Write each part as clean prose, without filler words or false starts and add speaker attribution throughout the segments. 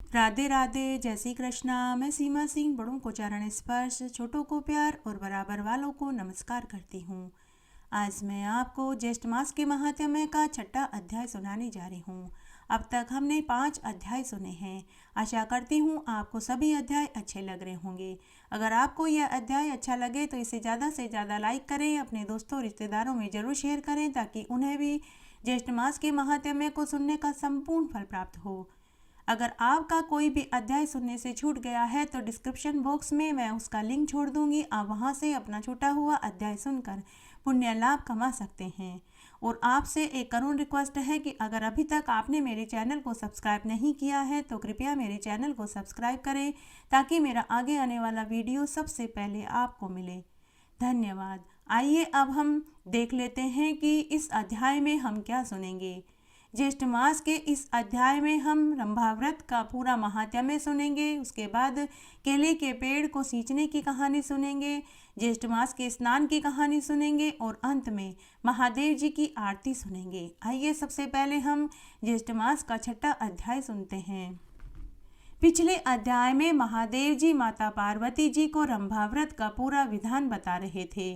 Speaker 1: राधे राधे, जय श्री कृष्णा। मैं सीमा सिंह बड़ों को चरण स्पर्श, छोटों को प्यार और बराबर वालों को नमस्कार करती हूँ। आज मैं आपको ज्येष्ठ मास के महात्म्य का छठा अध्याय सुनाने जा रही हूँ। अब तक हमने 5 अध्याय सुने हैं। आशा करती हूँ आपको सभी अध्याय अच्छे लग रहे होंगे। अगर आपको यह अध्याय अच्छा लगे तो इसे ज़्यादा से ज़्यादा लाइक करें, अपने दोस्तों रिश्तेदारों में ज़रूर शेयर करें ताकि उन्हें भी ज्येष्ठ मास के महात्म्य को सुनने का संपूर्ण फल प्राप्त हो। अगर आपका कोई भी अध्याय सुनने से छूट गया है तो डिस्क्रिप्शन बॉक्स में मैं उसका लिंक छोड़ दूंगी। आप वहां से अपना छूटा हुआ अध्याय सुनकर पुण्य लाभ कमा सकते हैं। और आपसे एक करुण रिक्वेस्ट है कि अगर अभी तक आपने मेरे चैनल को सब्सक्राइब नहीं किया है तो कृपया मेरे चैनल को सब्सक्राइब करें ताकि मेरा आगे आने वाला वीडियो सबसे पहले आपको मिले। धन्यवाद। आइए अब हम देख लेते हैं कि इस अध्याय में हम क्या सुनेंगे। ज्येष्ठ मास के इस अध्याय में हम रंभाव्रत का पूरा महात्म्य सुनेंगे। उसके बाद केले के पेड़ को सींचने की कहानी सुनेंगे, ज्येष्ठ मास के स्नान की कहानी सुनेंगे और अंत में महादेव जी की आरती सुनेंगे। आइए सबसे पहले हम ज्येष्ठ मास का छठा अध्याय सुनते हैं। पिछले अध्याय में महादेव जी माता पार्वती जी को रंभाव्रत का पूरा विधान बता रहे थे।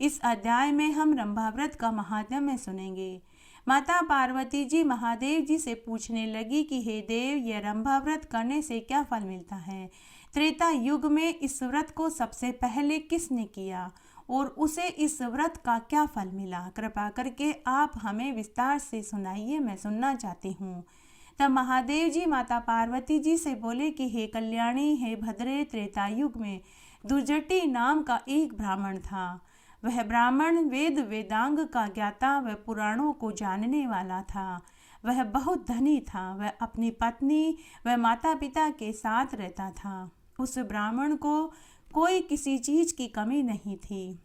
Speaker 1: इस अध्याय में हम रंभाव्रत का महात्म्य सुनेंगे। माता पार्वती जी महादेव जी से पूछने लगी कि हे देव, यह रंभाव्रत करने से क्या फल मिलता है। त्रेता युग में इस व्रत को सबसे पहले किसने किया और उसे इस व्रत का क्या फल मिला। कृपा करके आप हमें विस्तार से सुनाइए, मैं सुनना चाहती हूँ। तब महादेव जी माता पार्वती जी से बोले कि हे कल्याणी, हे भद्रे, त्रेता युग में दुर्जटी नाम का एक ब्राह्मण था। वह ब्राह्मण वेद वेदांग का ज्ञाता व पुराणों को जानने वाला था। वह बहुत धनी था। वह अपनी पत्नी व माता पिता के साथ रहता था। उस ब्राह्मण को कोई किसी चीज की कमी नहीं थी,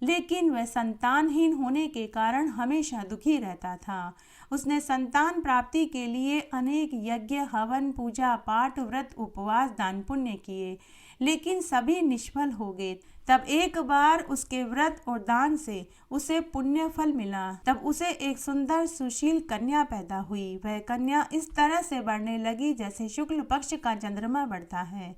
Speaker 1: लेकिन वह संतानहीन होने के कारण हमेशा दुखी रहता था। उसने संतान प्राप्ति के लिए अनेक यज्ञ, हवन, पूजा पाठ, व्रत, उपवास, दान पुण्य किए, लेकिन सभी निष्फल हो गए। तब एक बार उसके व्रत और दान से उसे पुण्य फल मिला। तब उसे एक सुंदर सुशील कन्या पैदा हुई। वह कन्या इस तरह से बढ़ने लगी जैसे शुक्ल पक्ष का चंद्रमा बढ़ता है।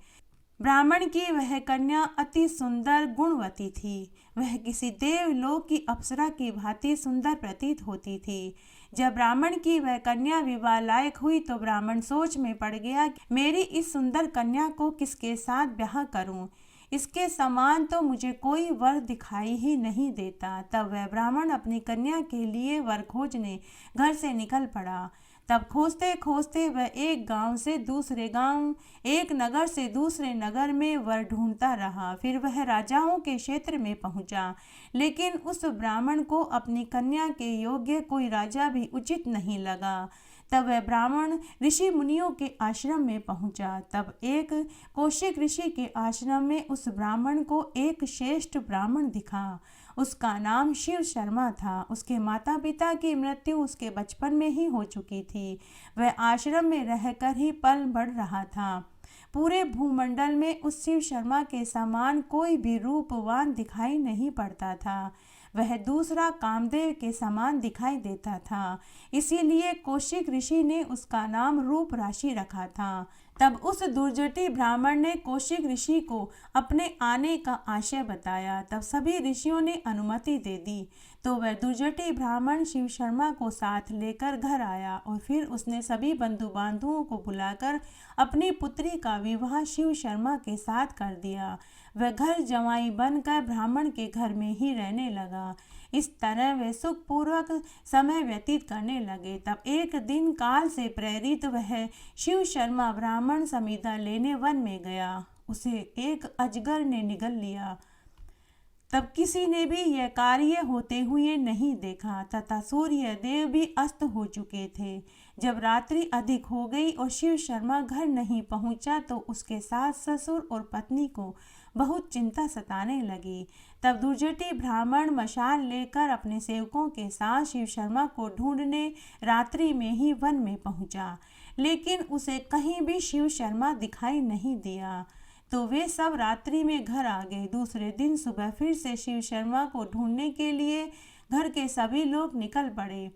Speaker 1: ब्राह्मण की वह कन्या अति सुंदर गुणवती थी। वह किसी देवलोक की अप्सरा की भांति सुंदर प्रतीत होती थी। जब ब्राह्मण की वह कन्या विवाह लायक हुई तो ब्राह्मण सोच में पड़ गया कि मेरी इस सुंदर कन्या को किसके साथ ब्याह करूं। इसके समान तो मुझे कोई वर दिखाई ही नहीं देता। तब वह ब्राह्मण अपनी कन्या के लिए वर खोजने घर से निकल पड़ा। तब खोजते खोजते वह एक गांव से दूसरे गांव, एक नगर से दूसरे नगर में वर ढूंढता रहा। फिर वह राजाओं के क्षेत्र में पहुंचा, लेकिन उस ब्राह्मण को अपनी कन्या के योग्य कोई राजा भी उचित नहीं लगा। तब वह ब्राह्मण ऋषि मुनियों के आश्रम में पहुंचा। तब एक कौशिक ऋषि के आश्रम में उस ब्राह्मण को एक श्रेष्ठ ब्राह्मण दिखा। उसका नाम शिव शर्मा था। उसके माता पिता की मृत्यु उसके बचपन में ही हो चुकी थी। वह आश्रम में रहकर ही पल बढ़ रहा था। पूरे भूमंडल में उस शिव शर्मा के समान कोई भी रूपवान दिखाई नहीं पड़ता था। वह दूसरा कामदेव के समान दिखाई देता था। इसीलिए कौशिक ऋषि ने उसका नाम रूप राशि रखा था। तब उस दुर्जटी ब्राह्मण ने कौशिक ऋषि को अपने आने का आशय बताया। तब सभी ऋषियों ने अनुमति दे दी। तो वह दुर्जटी ब्राह्मण शिव शर्मा को साथ लेकर घर आया और फिर उसने सभी बंधु बांधुओं को बुलाकर अपनी पुत्री का विवाह शिव शर्मा के साथ कर दिया। वह घर जवाई बनकर ब्राह्मण के घर में ही रहने लगा। इस तरह वे सुखपूर्वक समय व्यतीत करने लगे। तब एक दिन काल से प्रेरित वह शिव शर्मा ब्राह्मण समीधा लेने वन में गया। उसे एक अजगर ने निगल लिया। तब किसी ने भी यह कार्य होते हुए नहीं देखा तथा सूर्य देव भी अस्त हो चुके थे। जब रात्रि अधिक हो गई और शिव शर्मा घर नहीं पहुंचा तो उसके सास ससुर और पत्नी को बहुत चिंता सताने लगी। तब दुर्जटी ब्राह्मण मशाल लेकर अपने सेवकों के साथ शिव शर्मा को ढूंढने रात्रि में ही वन में पहुंचा, लेकिन उसे कहीं भी शिव शर्मा दिखाई नहीं दिया। तो वे सब रात्रि में घर आ गए। दूसरे दिन सुबह फिर से शिव शर्मा को ढूंढने के लिए घर के सभी लोग निकल पड़े।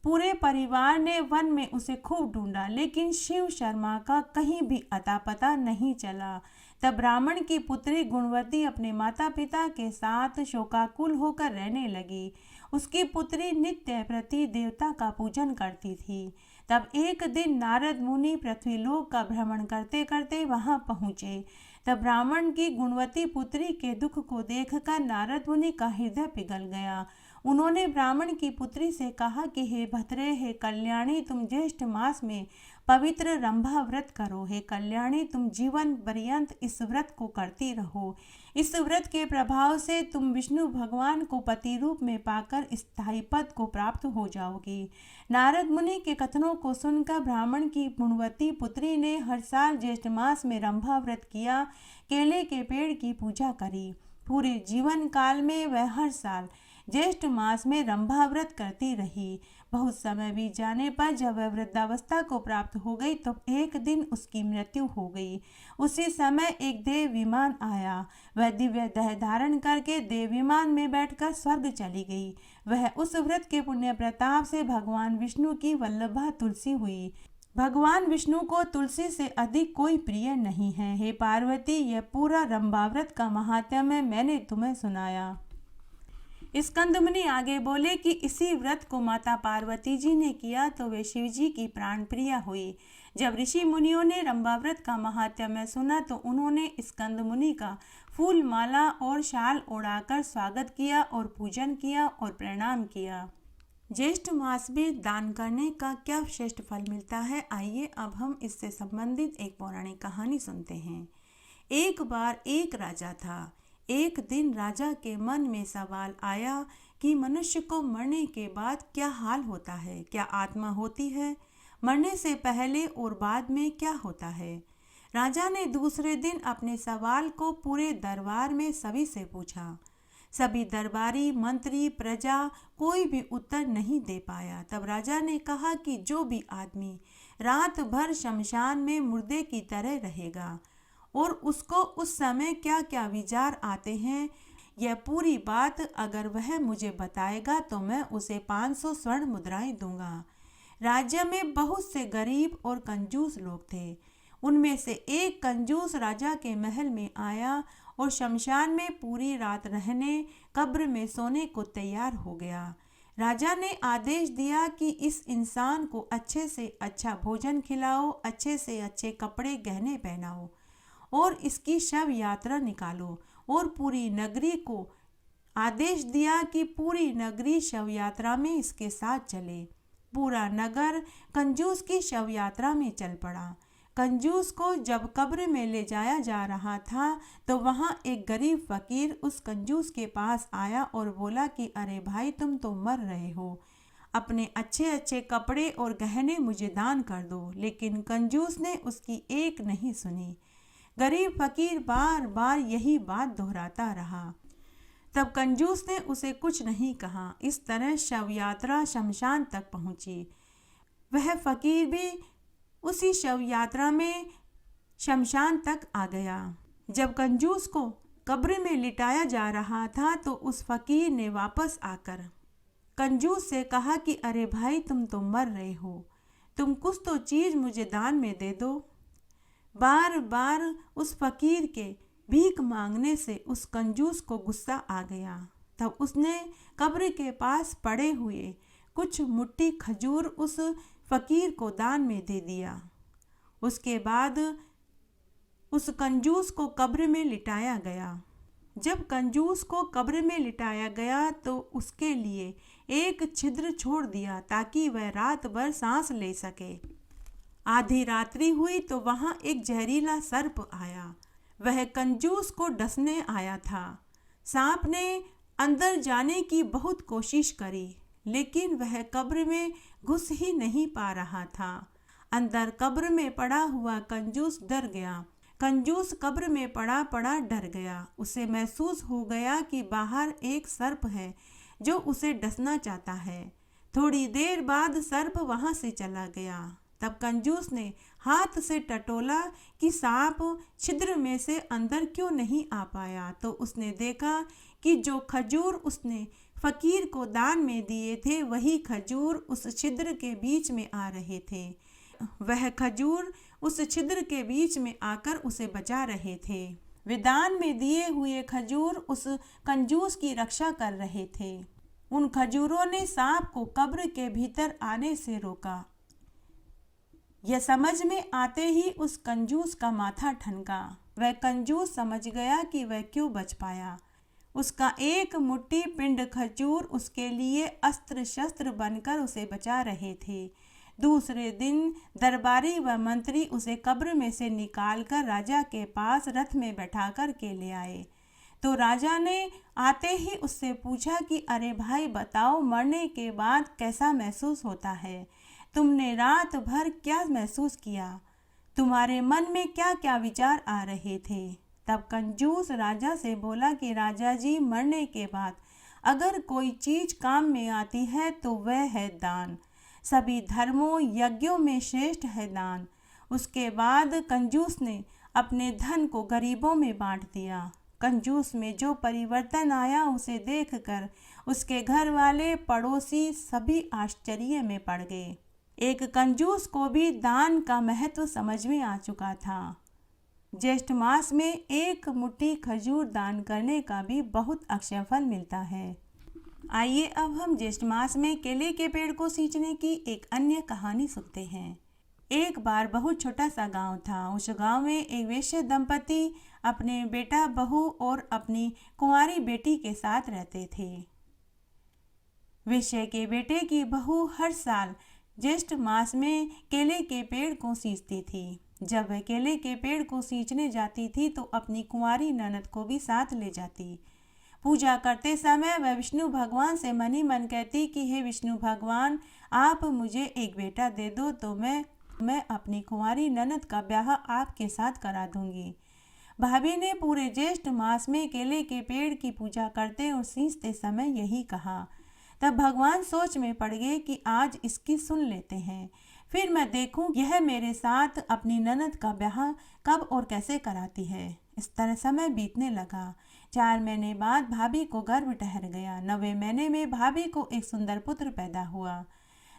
Speaker 1: पूरे परिवार ने वन में उसे खूब ढूंढा, लेकिन शिव शर्मा का कहीं भी अता पता नहीं चला। तब ब्राह्मण की पुत्री गुणवती अपने माता पिता के साथ शोकाकुल होकर रहने लगी। उसकी पुत्री नित्य प्रति देवता का पूजन करती थी। तब एक दिन नारद मुनि पृथ्वीलोक का भ्रमण करते करते वहां पहुँचे। तब ब्राह्मण की गुणवती पुत्री के दुख को देखकर नारद मुनि का हृदय पिघल गया। उन्होंने ब्राह्मण की पुत्री से कहा कि हे भद्रे, हे कल्याणी, तुम ज्येष्ठ मास में पवित्र रंभा व्रत करो। हे कल्याणी, तुम जीवन पर्यंत इस व्रत को करती रहो। इस व्रत के प्रभाव से तुम विष्णु भगवान को पति रूप में पाकर स्थायी पद को प्राप्त हो जाओगी। नारद मुनि के कथनों को सुनकर ब्राह्मण की गुणवती पुत्री ने हर साल ज्येष्ठ मास में रंभा व्रत किया, केले के पेड़ की पूजा करी। पूरे जीवन काल में वह हर साल ज्येष्ठ मास में रंभा व्रत करती रही। बहुत समय बीत जाने पर जब वह वृद्धावस्था को प्राप्त हो गई तो एक दिन उसकी मृत्यु हो गई। उसी समय एक देव विमान आया। वह दिव्य देह धारण करके देव विमान में बैठकर स्वर्ग चली गई। वह उस व्रत के पुण्य प्रताप से भगवान विष्णु की वल्लभा तुलसी हुई। भगवान विष्णु को तुलसी से अधिक कोई प्रिय नहीं है। हे पार्वती, यह पूरा रंभा व्रत का महात्म्य मैंने तुम्हें सुनाया। स्कंदमुनि आगे बोले कि इसी व्रत को माता पार्वती जी ने किया तो वे शिव जी की प्राण प्रिया हुई। जब ऋषि मुनियों ने रंभा व्रत का महात्म्य सुना तो उन्होंने स्कंदमुनि का फूल माला और शाल ओढ़ाकर स्वागत किया और पूजन किया और प्रणाम किया। ज्येष्ठ मास में दान करने का क्या श्रेष्ठ फल मिलता है, आइए अब हम इससे संबंधित एक पौराणिक कहानी सुनते हैं। एक बार एक राजा था। एक दिन राजा के मन में सवाल आया कि मनुष्य को मरने के बाद क्या हाल होता है, क्या आत्मा होती है, मरने से पहले और बाद में क्या होता है। राजा ने दूसरे दिन अपने सवाल को पूरे दरबार में सभी से पूछा। सभी दरबारी, मंत्री, प्रजा कोई भी उत्तर नहीं दे पाया। तब राजा ने कहा कि जो भी आदमी रात भर शमशान में मुर्दे की तरह रहेगा और उसको उस समय क्या क्या विचार आते हैं, यह पूरी बात अगर वह मुझे बताएगा तो मैं उसे 500 स्वर्ण मुद्राएं दूंगा। राज्य में बहुत से गरीब और कंजूस लोग थे। उनमें से एक कंजूस राजा के महल में आया और शमशान में पूरी रात रहने, कब्र में सोने को तैयार हो गया। राजा ने आदेश दिया कि इस इंसान को अच्छे से अच्छा भोजन खिलाओ, अच्छे से अच्छे कपड़े गहने पहनाओ और इसकी शव यात्रा निकालो। और पूरी नगरी को आदेश दिया कि पूरी नगरी शव यात्रा में इसके साथ चले। पूरा नगर कंजूस की शव यात्रा में चल पड़ा। कंजूस को जब कब्र में ले जाया जा रहा था तो वहाँ एक गरीब फकीर उस कंजूस के पास आया और बोला कि अरे भाई, तुम तो मर रहे हो, अपने अच्छे अच्छे कपड़े और गहने मुझे दान कर दो। लेकिन कंजूस ने उसकी एक नहीं सुनी। गरीब फकीर बार बार यही बात दोहराता रहा। तब कंजूस ने उसे कुछ नहीं कहा। इस तरह शव यात्रा शमशान तक पहुंची। वह फकीर भी उसी शव यात्रा में शमशान तक आ गया। जब कंजूस को कब्र में लिटाया जा रहा था तो उस फकीर ने वापस आकर कंजूस से कहा कि अरे भाई, तुम तो मर रहे हो, तुम कुछ तो चीज़ मुझे दान में दे दो। बार बार उस फकीर के भीख मांगने से उस कंजूस को गुस्सा आ गया। तब उसने कब्र के पास पड़े हुए कुछ मुट्ठी खजूर उस फकीर को दान में दे दिया। उसके बाद उस कंजूस को कब्र में लिटाया गया। जब कंजूस को कब्र में लिटाया गया तो उसके लिए एक छिद्र छोड़ दिया ताकि वह रात भर सांस ले सके। आधी रात्रि हुई तो वहाँ एक जहरीला सर्प आया। वह कंजूस को डसने आया था। सांप ने अंदर जाने की बहुत कोशिश करी, लेकिन वह कब्र में घुस ही नहीं पा रहा था। अंदर कब्र में पड़ा हुआ कंजूस डर गया। कंजूस कब्र में पड़ा पड़ा डर गया। उसे महसूस हो गया कि बाहर एक सर्प है जो उसे डसना चाहता है। थोड़ी देर बाद सर्प वहाँ से चला गया। तब कंजूस ने हाथ से टटोला कि सांप छिद्र में से अंदर क्यों नहीं आ पाया, तो उसने देखा कि जो खजूर उसने फकीर को दान में दिए थे वही खजूर उस छिद्र के बीच में आ रहे थे। वह खजूर उस छिद्र के बीच में आकर उसे बचा रहे थे। वे दान में दिए हुए खजूर उस कंजूस की रक्षा कर रहे थे। उन खजूरों ने सांप को कब्र के भीतर आने से रोका। यह समझ में आते ही उस कंजूस का माथा ठनका। वह कंजूस समझ गया कि वह क्यों बच पाया। उसका एक मुट्ठी पिंड खजूर उसके लिए अस्त्र शस्त्र बनकर उसे बचा रहे थे। दूसरे दिन दरबारी व मंत्री उसे कब्र में से निकालकर राजा के पास रथ में बैठाकर के ले आए। तो राजा ने आते ही उससे पूछा कि अरे भाई बताओ, मरने के बाद कैसा महसूस होता है? तुमने रात भर क्या महसूस किया? तुम्हारे मन में क्या क्या विचार आ रहे थे? तब कंजूस राजा से बोला कि राजा जी, मरने के बाद अगर कोई चीज काम में आती है तो वह है दान। सभी धर्मों यज्ञों में श्रेष्ठ है दान। उसके बाद कंजूस ने अपने धन को गरीबों में बांट दिया। कंजूस में जो परिवर्तन आया उसे देखकर उसके घर वाले पड़ोसी सभी आश्चर्य में पड़ गए। एक कंजूस को भी दान का महत्व समझ में आ चुका था। ज्येष्ठ मास में एक मुट्ठी खजूर दान करने का भी बहुत अक्षय फल मिलता है। आइए अब हम ज्येष्ठ मास में केले के पेड़ को सींचने की एक अन्य कहानी सुनते हैं। एक बार बहुत छोटा सा गांव था। उस गांव में एक वैश्य दंपति अपने बेटा बहू और अपनी कुंवारी बेटी के साथ रहते थे। वैश्य के बेटे की बहू हर साल ज्येष्ठ मास में केले के पेड़ को सींचती थी। जब वह केले के पेड़ को सींचने जाती थी तो अपनी कुंवारी ननद को भी साथ ले जाती। पूजा करते समय वह विष्णु भगवान से मन ही मन कहती कि हे विष्णु भगवान, आप मुझे एक बेटा दे दो तो मैं अपनी कुंवारी ननद का ब्याह आपके साथ करा दूंगी। भाभी ने पूरे ज्येष्ठ मास में केले के पेड़ की पूजा करते और सींचते समय यही कहा। तब भगवान सोच में पड़ गए कि आज इसकी सुन लेते हैं, फिर मैं देखूं यह मेरे साथ अपनी ननद का ब्याह कब और कैसे कराती है। इस तरह समय बीतने लगा। 4 महीने बाद भाभी को गर्भ ठहर गया। 9वें महीने में भाभी को एक सुंदर पुत्र पैदा हुआ।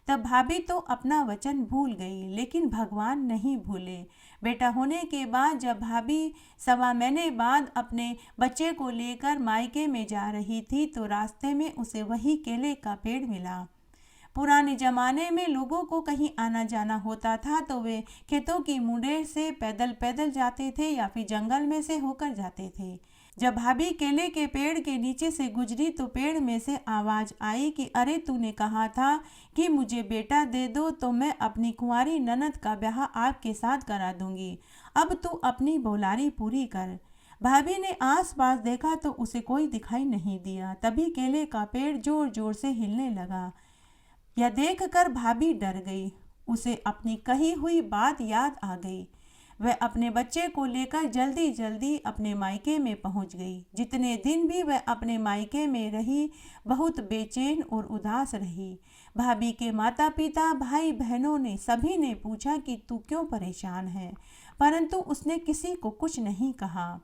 Speaker 1: तब भाभी तो अपना वचन भूल गई, लेकिन भगवान नहीं भूले। बेटा होने के बाद जब भाभी 1.25 महीने बाद अपने बच्चे को लेकर मायके में जा रही थी तो रास्ते में उसे वही केले का पेड़ मिला। पुराने जमाने में लोगों को कहीं आना जाना होता था तो वे खेतों की मुंडेर से पैदल पैदल जाते थे या फिर जंगल में से होकर जाते थे। जब भाभी केले के पेड़ के नीचे से गुजरी तो पेड़ में से आवाज आई कि अरे, तूने कहा था कि मुझे बेटा दे दो तो मैं अपनी कुंवारी ननद का ब्याह आपके साथ करा दूंगी। अब तू अपनी बोलारी पूरी कर। भाभी ने आसपास देखा तो उसे कोई दिखाई नहीं दिया। तभी केले का पेड़ जोर जोर से हिलने लगा। यह देखकर भाभी डर गई। उसे अपनी कही हुई बात याद आ गई। वह अपने बच्चे को लेकर जल्दी जल्दी अपने मायके में पहुंच गई। जितने दिन भी वह अपने मायके में रही, बहुत बेचैन और उदास रही। भाभी के माता पिता, भाई बहनों ने सभी ने पूछा कि तू क्यों परेशान है, परंतु उसने किसी को कुछ नहीं कहा।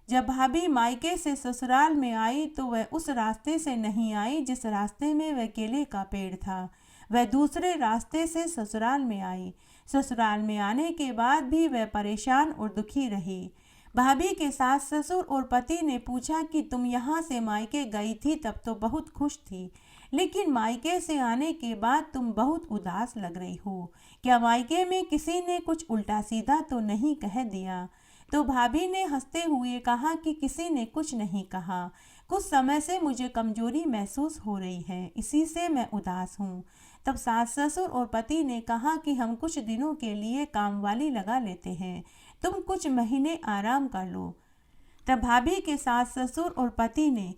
Speaker 1: जब भाभी मायके से ससुराल में आई तो वह उस रास्ते से नहीं आई जिस रास्ते में वह केले का पेड़ था। वह दूसरे रास्ते से ससुराल में आई। ससुराल में आने के बाद भी वह परेशान और दुखी रही। भाभी के सास ससुर और पति ने पूछा कि तुम यहाँ से मायके गई थी तब तो बहुत खुश थी, लेकिन मायके से आने के बाद तुम बहुत उदास लग रही हो। क्या मायके में किसी ने कुछ उल्टा सीधा तो नहीं कह दिया? तो भाभी ने हंसते हुए कहा कि किसी ने कुछ नहीं कहा। कुछ समय से मुझे कमजोरी महसूस हो रही है, इसी से मैं उदास हूँ। तब सास ससुर और पति ने कहा कि हम कुछ दिनों के लिए कामवाली लगा लेते हैं, तुम कुछ महीने आराम कर लो। तब भाभी के सास ससुर और पति ने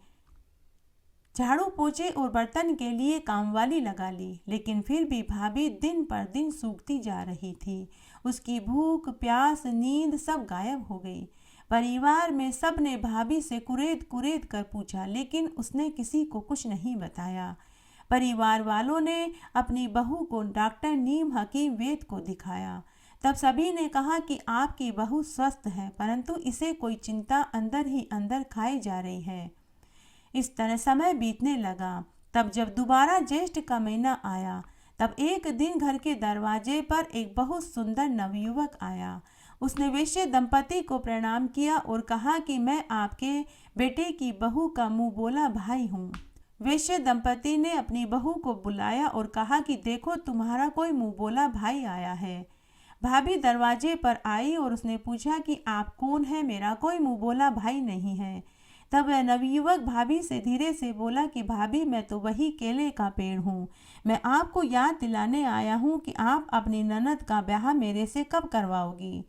Speaker 1: झाड़ू पोछे और बर्तन के लिए कामवाली लगा ली, लेकिन फिर भी भाभी दिन पर दिन सूखती जा रही थी। उसकी भूख, प्यास, नींद सब गायब हो गई। परिवार में सब ने भाभी से कुरेद कुरेद कर पूछा, लेकिन उसने किसी को कुछ नहीं बताया। परिवार वालों ने अपनी बहू को डॉक्टर नीम हकीम वेद को दिखाया। तब सभी ने कहा कि आपकी बहू स्वस्थ है, परंतु इसे कोई चिंता अंदर ही अंदर खाई जा रही है। इस तरह समय बीतने लगा। तब जब दोबारा ज्येष्ठ का महीना आया, तब एक दिन घर के दरवाजे पर एक बहुत सुंदर नवयुवक आया। उसने वेश्य दंपति को प्रणाम किया और कहा कि मैं आपके बेटे की बहू का मुंह बोला भाई हूँ। वेश्य दंपति ने अपनी बहू को बुलाया और कहा कि देखो, तुम्हारा कोई मुंह बोला भाई आया है। भाभी दरवाजे पर आई और उसने पूछा कि आप कौन है, मेरा कोई मुंह बोला भाई नहीं है। तब वह नवयुवक भाभी से धीरे से बोला कि भाभी, मैं तो वही केले का पेड़ हूँ। मैं आपको याद दिलाने आया हूँ कि आप अपनी ननद का ब्याह मेरे से कब करवाओगी।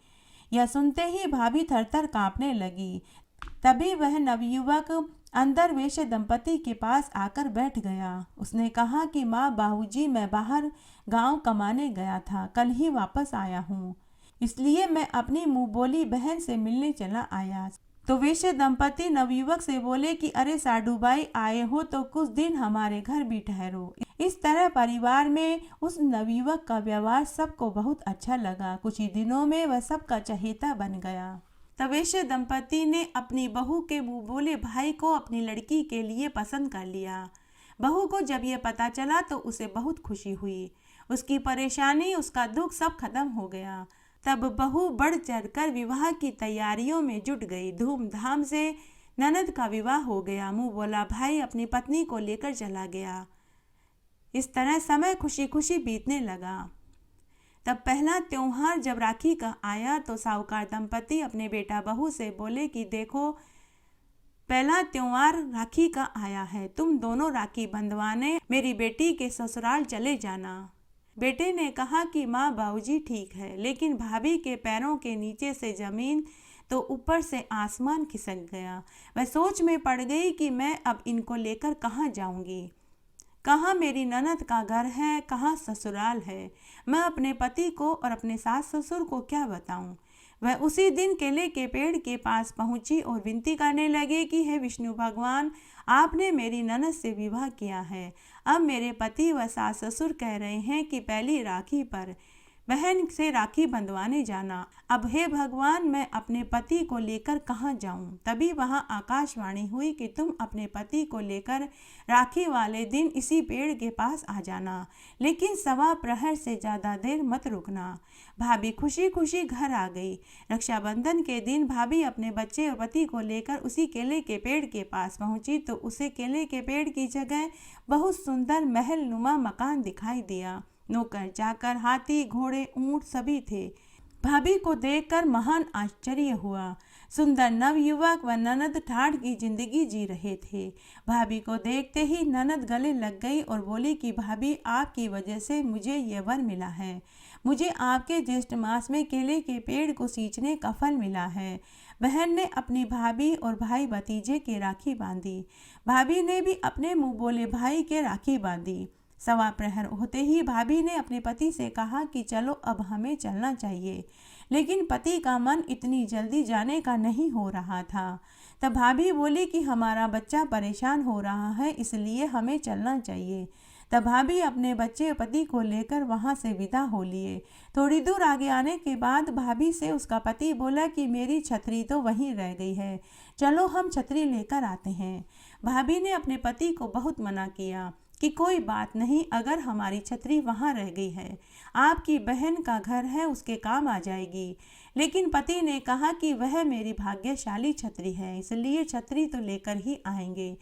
Speaker 1: यह सुनते ही भाभी थरथर कांपने लगी। तभी वह नवयुवक अंदर वेश्य दंपति के पास आकर बैठ गया। उसने कहा कि माँ, बाबूजी, मैं बाहर गांव कमाने गया था, कल ही वापस आया हूँ, इसलिए मैं अपनी मुँह बोली बहन से मिलने चला आया। तो वेश्य दंपति नवयुवक से बोले कि अरे साडूबाई, आए हो तो कुछ दिन हमारे घर भी ठहरो। इस तरह परिवार में उस नवयुवक का व्यवहार सबको बहुत अच्छा लगा। कुछ ही दिनों में वह सबका चहेता बन गया। तब वेश्य दंपति ने अपनी बहू के मुंह बोले भाई को अपनी लड़की के लिए पसंद कर लिया। बहू को जब यह पता चला तो उसे बहुत खुशी हुई। उसकी परेशानी, उसका दुख सब खत्म हो गया। तब बहू बढ़ चढ़कर विवाह की तैयारियों में जुट गई। धूमधाम से ननद का विवाह हो गया। मुंह बोला भाई अपनी पत्नी को लेकर चला गया। इस तरह समय खुशी खुशी बीतने लगा। तब पहला त्योहार जब राखी का आया तो साहूकार दंपति अपने बेटा बहू से बोले कि देखो, पहला त्योहार राखी का आया है, तुम दोनों राखी बंधवाने मेरी बेटी के ससुराल चले जाना। बेटे ने कहा कि माँ, बाबूजी ठीक है, लेकिन भाभी के पैरों के नीचे से जमीन तो ऊपर से आसमान खिसक गया। वह सोच में पड़ गई कि मैं अब इनको लेकर कहाँ जाऊंगी। कहाँ मेरी ननद का घर है, कहाँ ससुराल है। मैं अपने पति को और अपने सास ससुर को क्या बताऊं। वह उसी दिन केले के पेड़ के पास पहुंची और विनती करने लगे कि हे विष्णु भगवान, आपने मेरी ननद से विवाह किया है। अब मेरे पति व सास ससुर कह रहे हैं कि पहली राखी पर बहन से राखी बंधवाने जाना। अब हे भगवान, मैं अपने पति को लेकर कहाँ जाऊं। तभी वहां आकाशवाणी हुई कि तुम अपने पति को लेकर राखी वाले दिन इसी पेड़ के पास आ जाना, लेकिन 1.25 प्रहर से ज़्यादा देर मत रुकना। भाभी खुशी खुशी घर आ गई। रक्षाबंधन के दिन भाभी अपने बच्चे और पति को लेकर उसी केले के पेड़ के पास पहुंची तो उसे केले के पेड़ की जगह बहुत सुंदर महल नुमा मकान दिखाई दिया। नौकर चाकर, हाथी, घोड़े, ऊंट सभी थे। भाभी को देखकर महान आश्चर्य हुआ। सुंदर नवयुवक व ननद ठाठ की जिंदगी जी रहे थे। भाभी को देखते ही ननद गले लग गई और बोली कि भाभी, आपकी वजह से मुझे ये वर मिला है। मुझे आपके ज्येष्ठ मास में केले के पेड़ को सींचने का फल मिला है। बहन ने अपनी भाभी और भाई भतीजे के राखी बांधी। भाभी ने भी अपने मुंह बोले भाई के राखी बांधी। 1.25 प्रहर होते ही भाभी ने अपने पति से कहा कि चलो अब हमें चलना चाहिए, लेकिन पति का मन इतनी जल्दी जाने का नहीं हो रहा था। तब भाभी बोली कि हमारा बच्चा परेशान हो रहा है, इसलिए हमें चलना चाहिए। तब भाभी अपने बच्चे पति को लेकर वहां से विदा हो लिए। थोड़ी दूर आगे आने के बाद भाभी से उसका पति बोला कि मेरी छतरी तो वहीं रह गई है, चलो हम छतरी लेकर आते हैं। भाभी ने अपने पति को बहुत मना किया कि कोई बात नहीं, अगर हमारी छतरी वहाँ रह गई है, आपकी बहन का घर है, उसके काम आ जाएगी। लेकिन पति ने कहा कि वह मेरी भाग्यशाली छतरी है, इसलिए छतरी तो लेकर ही आएंगे।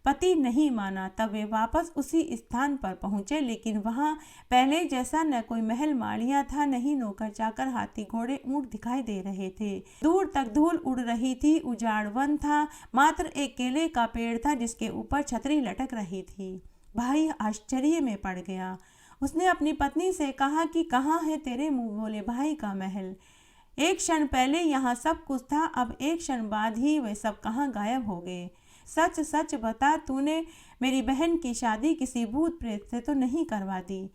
Speaker 1: पति नहीं माना। तब वे वापस उसी स्थान पर पहुंचे, लेकिन वहां पहले जैसा न कोई महल माड़ियां था, न ही नौकर चाकर, हाथी घोड़े ऊंट दिखाई दे रहे थे। दूर तक धूल उड़ रही थी, उजाड़ वन था, मात्र एक केले का पेड़ था जिसके ऊपर छतरी लटक रही थी। भाई आश्चर्य में पड़ गया। उसने अपनी पत्नी से कहा कि कहाँ है तेरे मुंह बोले भाई का महल। एक क्षण पहले यहाँ सब कुछ था, अब एक क्षण बाद ही वे सब कहाँ गायब हो गए। सच सच बता, तूने मेरी बहन की शादी किसी भूत प्रेत से तो नहीं करवा दी।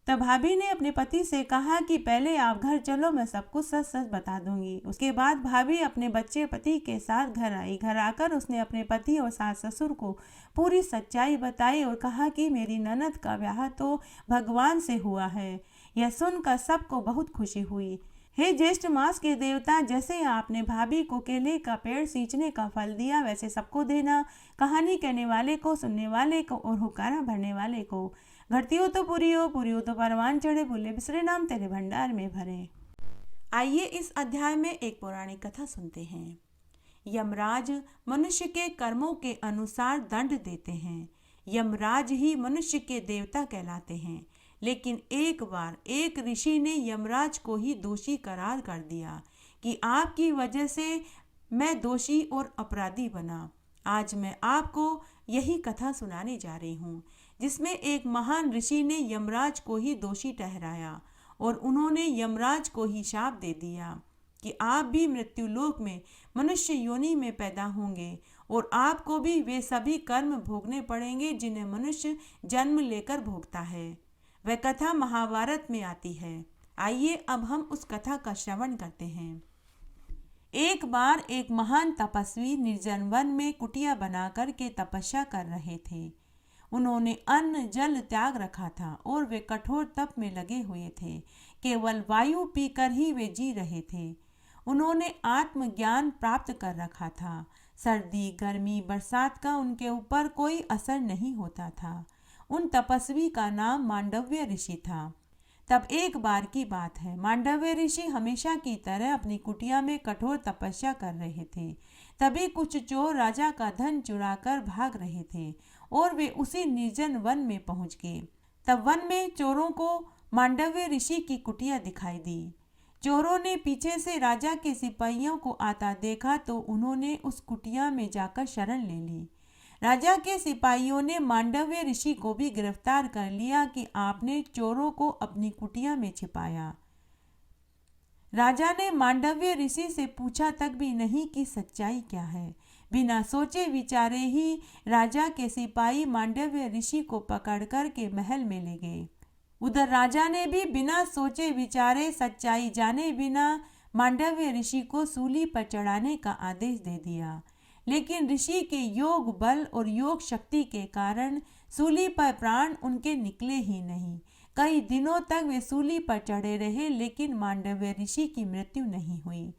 Speaker 1: तब भाभी ने अपने पति से कहा कि पहले आप घर चलो, मैं सब कुछ सच सच बता दूंगी। उसके बाद भाभी अपने बच्चे पति के साथ घर आई। घर आकर उसने अपने पति और सास ससुर को पूरी सच्चाई बताई और कहा कि मेरी ननद का ब्याह तो भगवान से हुआ है। यह सुनकर सबको बहुत खुशी हुई। हे ज्येष्ठ मास के देवता, जैसे आपने भाभी को केले का पेड़ सींचने का फल दिया, वैसे सबको देना, कहानी कहने वाले को, सुनने वाले को और हुक्कारा भरने वाले को। घटती हो तो पूरी हो तो परवान चढ़े, भूले बिसरे नाम तेरे भंडार में भरे। आइए इस अध्याय में एक पौराणिक कथा सुनते हैं। यमराज मनुष्य के कर्मों के अनुसार दंड देते हैं। यमराज ही मनुष्य के देवता कहलाते हैं। लेकिन एक बार एक ऋषि ने यमराज को ही दोषी करार कर दिया कि आपकी वजह से मैं दोषी और अपराधी बना। आज मैं आपको यही कथा सुनाने जा रही हूँ, जिसमें एक महान ऋषि ने यमराज को ही दोषी ठहराया और उन्होंने यमराज को ही शाप दे दिया कि आप भी मृत्युलोक में मनुष्य योनि में पैदा होंगे और आपको भी वे सभी कर्म भोगने पड़ेंगे जिन्हें मनुष्य जन्म लेकर भोगता है। वह कथा महाभारत में आती है। आइए अब हम उस कथा का श्रवण करते हैं। एक बार एक महान तपस्वी निर्जन वन में कुटिया बना कर के तपस्या कर रहे थे। उन्होंने अन्न जल त्याग रखा था और वे कठोर तप में लगे हुए थे। केवल वायु पीकर ही वे जी रहे थे। उन्होंने आत्मज्ञान प्राप्त कर रखा था। सर्दी गर्मी बरसात का उनके ऊपर कोई असर नहीं होता था। उन तपस्वी का नाम मांडव्य ऋषि था। तब एक बार की बात है, मांडव्य ऋषि हमेशा की तरह अपनी कुटिया में कठोर तपस्या कर रहे थे। तभी कुछ चोर राजा का धन चुराकर भाग रहे थे और वे उसी निर्जन वन में पहुंच गए। तब वन में चोरों को मांडव्य ऋषि की कुटिया दिखाई दी। चोरों ने पीछे से राजा के सिपाहियों को आता देखा तो उन्होंने उस कुटिया में जाकर शरण ले ली। राजा के सिपाहियों ने मांडव्य ऋषि को भी गिरफ्तार कर लिया कि आपने चोरों को अपनी कुटिया में छिपाया। राजा ने मांडव्य ऋषि से पूछा तक भी नहीं कि सच्चाई क्या है। बिना सोचे विचारे ही राजा के सिपाही मांडव्य ऋषि को पकड़कर के महल में ले गए। उधर राजा ने भी बिना सोचे विचारे सच्चाई जाने बिना मांडव्य ऋषि को सूली पर चढ़ाने का आदेश दे दिया। लेकिन ऋषि के योग बल और योग शक्ति के कारण सूली पर प्राण उनके निकले ही नहीं। कई दिनों तक वे सूली पर चढ़े रहे, लेकिन मांडव्य ऋषि की मृत्यु नहीं हुई।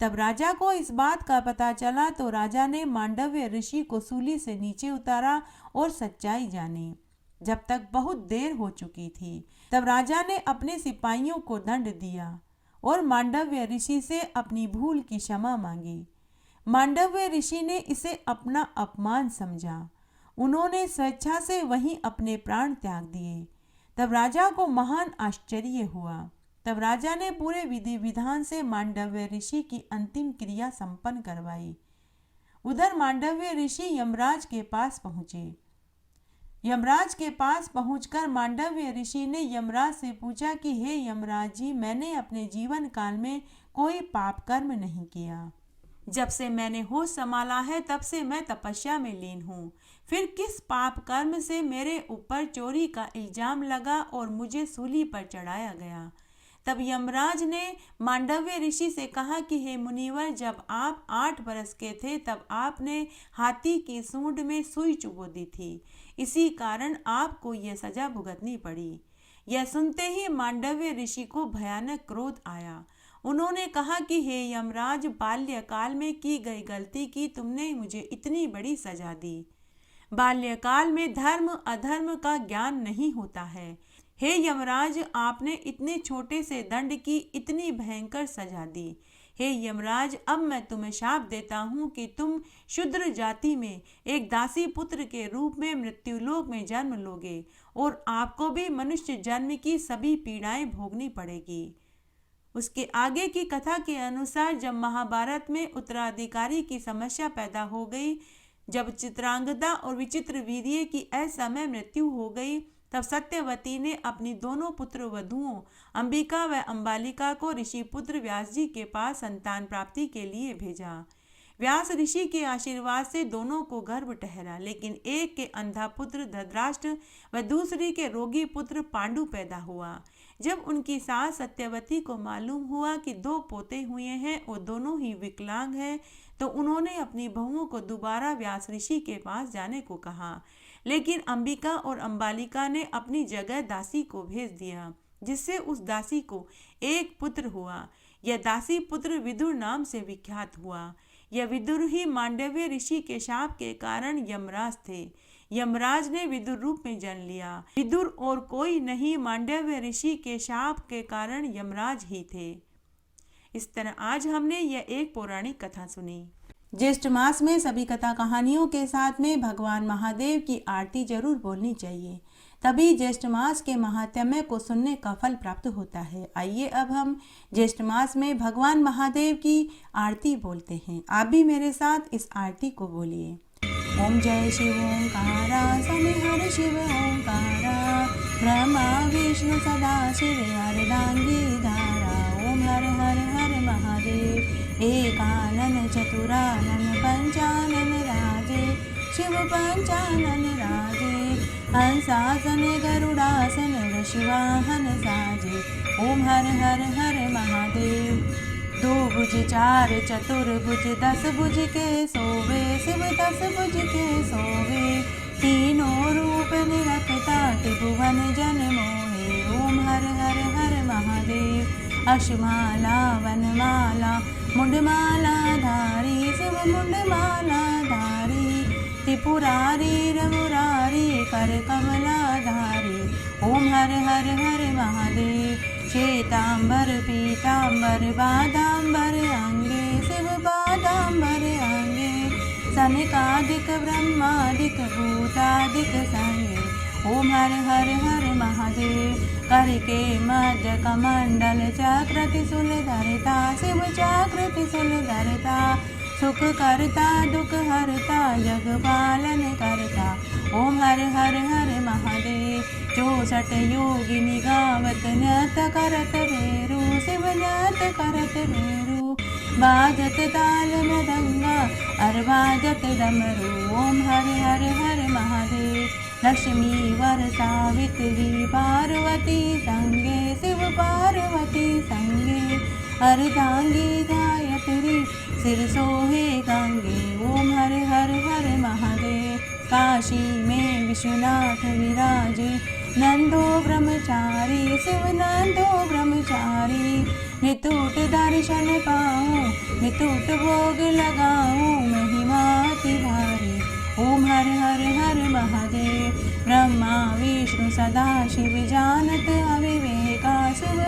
Speaker 1: तब राजा को इस बात का पता चला तो राजा ने मांडव्य ऋषि को सूली से नीचे उतारा और सच्चाई जानी। जब तक बहुत देर हो चुकी थी, तब राजा ने अपने सिपाहियों को दंड दिया और मांडव्य ऋषि से अपनी भूल की क्षमा मांगी। मांडव्य ऋषि ने इसे अपना अपमान समझा। उन्होंने स्वेच्छा से वहीं अपने प्राण त्याग दिए। तब राजा को महान आश्चर्य हुआ। तब राजा ने पूरे विधि विधान से मांडव्य ऋषि की अंतिम क्रिया संपन्न करवाई। उधर मांडव्य ऋषि यमराज के पास पहुंचे। यमराज के पास पहुंचकर मांडव्य ऋषि ने यमराज से पूछा कि हे यमराज जी, मैंने अपने जीवन काल में कोई पाप कर्म नहीं किया। जब से मैंने होश संभाला है तब से मैं तपस्या में लीन हूँ। फिर किस पाप कर्म से मेरे ऊपर चोरी का इल्जाम लगा और मुझे सूली पर चढ़ाया गया। तब यमराज ने मांडव्य ऋषि से कहा कि हे मुनिवर, जब आप 8 बरस के थे तब आपने हाथी की सूंड में सुई चुभो दी थी। इसी कारण आपको यह सजा भुगतनी पड़ी। यह सुनते ही मांडव्य ऋषि को भयानक क्रोध आया। उन्होंने कहा कि हे यमराज, बाल्यकाल में की गई गलती की तुमने मुझे इतनी बड़ी सजा दी। बाल्यकाल में धर्म अधर्म का ज्ञान नहीं होता है। हे यमराज, आपने इतने छोटे से दंड की इतनी भयंकर सजा दी। हे यमराज, अब मैं तुम्हें शाप देता हूँ कि तुम शूद्र जाति में एक दासी पुत्र के रूप में मृत्युलोक में जन्म लोगे और आपको भी मनुष्य जन्म की सभी पीड़ाएं भोगनी पड़ेगी। उसके आगे की कथा के अनुसार जब महाभारत में उत्तराधिकारी की समस्या पैदा हो गई, जब चित्रांगदा और विचित्र वीर्य की असमय मृत्यु हो गई, तब सत्यवती ने अपनी दोनों पुत्र वधुओं अंबिका व अंबालिका को ऋषि पुत्र व्यास जी के पास संतान प्राप्ति के लिए भेजा। व्यास ऋषि के आशीर्वाद से दोनों को गर्भ ठहरा, लेकिन एक के अंधा पुत्र धृतराष्ट्र व दूसरी के रोगी पुत्र पांडु पैदा हुआ। जब उनकी सास सत्यवती को मालूम हुआ कि 2 पोते हुए हैं और दोनों ही विकलांग हैं, तो उन्होंने अपनी बहुओं को दोबारा व्यास ऋषि के पास जाने को कहा। लेकिन अंबिका और अंबालिका ने अपनी जगह दासी को भेज दिया, जिससे उस दासी को एक पुत्र हुआ। यह दासी पुत्र विदुर नाम से विख्यात हुआ। यह विदुर ही मांडव्य ऋषि के शाप के कारण यमराज थे। यमराज ने विदुर रूप में जन्म लिया। विदुर और कोई नहीं, मांडव्य ऋषि के शाप के कारण यमराज ही थे। इस तरह आज हमने यह एक पौराणिक कथा सुनी। ज्येष्ठ मास में सभी कथा कहानियों के साथ में भगवान महादेव की आरती जरूर बोलनी चाहिए, तभी ज्येष्ठ मास के महात्म्य को सुनने का फल प्राप्त होता है। आइए अब हम ज्येष्ठ मास में भगवान महादेव की आरती बोलते हैं। आप भी मेरे साथ इस आरती को बोलिए। ओम जय शिव ओंकारा, समिहर शिव ओंकारा, ब्रह्मा विष्णु सदा शिव अर्धांगी धारा। ओम हर हर हर महादेव, एकानन चतुरानन पंचानन राजे, शिव पंचानन राजे। हंसासन गरुड़ासन वृषवाहन साजे। ओम हर हर हर महादेव। दो भुज चार चतुर्भुज, 10 भुज के सोवे, शिव 10 भुज के सोवे। तीनों रूप निरखता, त्रिभुवन जन मोहे। ओम हर हर हर महादेव। अक्षमाला वनमाला, मुंडमाला धारी, शिव मुंडमाला धारी। त्रिपुरारी रघुरारी, कर कमला धारी। ओम हर हर हर महादेव। श्वेतांबर पीतांबर, बादांबर अंगे, शिव बादांबर अंगे। सनकादिक ब्रह्मादिक भूतादिक संगे। ओम हर हर हर महादेव। करके मध्य कमंडल, चक्र त्रिशूल धरता, शिव चक्र त्रिशूल धरता। सुख करता दुख हरता, जग पालन करता। ओम हर हर हर महादेव। 64 योगिनी गावत, नृत्य करत भेरू, शिव नृत्य करत भेरू। बाजत ताल मृदंगा, अर बाजत डमरू। ओम हर हर हर महादेव। लक्ष्मी वर सावित्री, पार्वती संगे, शिव पार्वती संगे। अर्धांगी गायत्री, सिर सोहे गंगे। ओम हर हर हर महादेव। काशी में विश्वनाथ विराजे, नंदो ब्रह्मचारी, शिव नंदो ब्रह्मचारी। नितूट दर्शन पाऊं, नितूट भोग लगाऊं, महिमा अति भारी। ओम हर हर हर महादेव। ब्रह्मा विष्णु सदा शिव, जानत अविवेका, शिव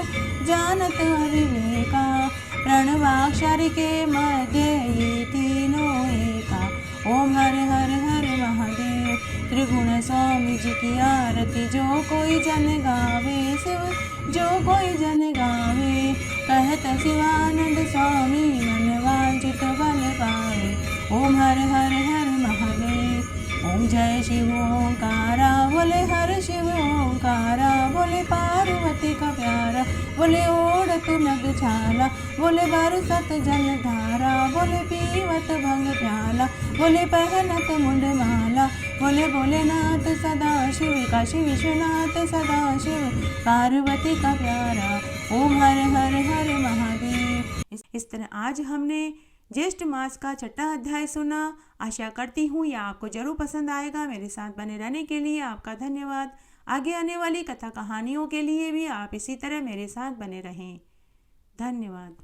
Speaker 1: जानत अविवेका। प्रणवाक्षर के मध्य ये तीनों एका। ओम हर हर हर महादेव। त्रिगुण स्वामी जी की आरती, जो कोई जन गावे, शिव जो कोई जन गावे। कहत शिवानंद स्वामी, मन वांछित फल पावे। ओम हर हर हर महादेव। ओम जय शिव ओंकारा, बोले हर शिव ओंकारा। बोले पार्वती का प्यारा, बोले ओढ़त नग छाला। बोले बरसत जल धारा, बोले पीवत भंग प्याला। बोले पहनत मुंडमाला, बोले भोलेनाथ सदा शिव, काशी विश्वनाथ सदा शिव, पार्वती का प्यारा। ओम हर हर हर महादेव। इस तरह आज हमने ज्येष्ठ मास का 6वां अध्याय सुना। आशा करती हूँ यह आपको जरूर पसंद आएगा। मेरे साथ बने रहने के लिए आपका धन्यवाद। आगे आने वाली कथा कहानियों के लिए भी आप इसी तरह मेरे साथ बने रहें। धन्यवाद।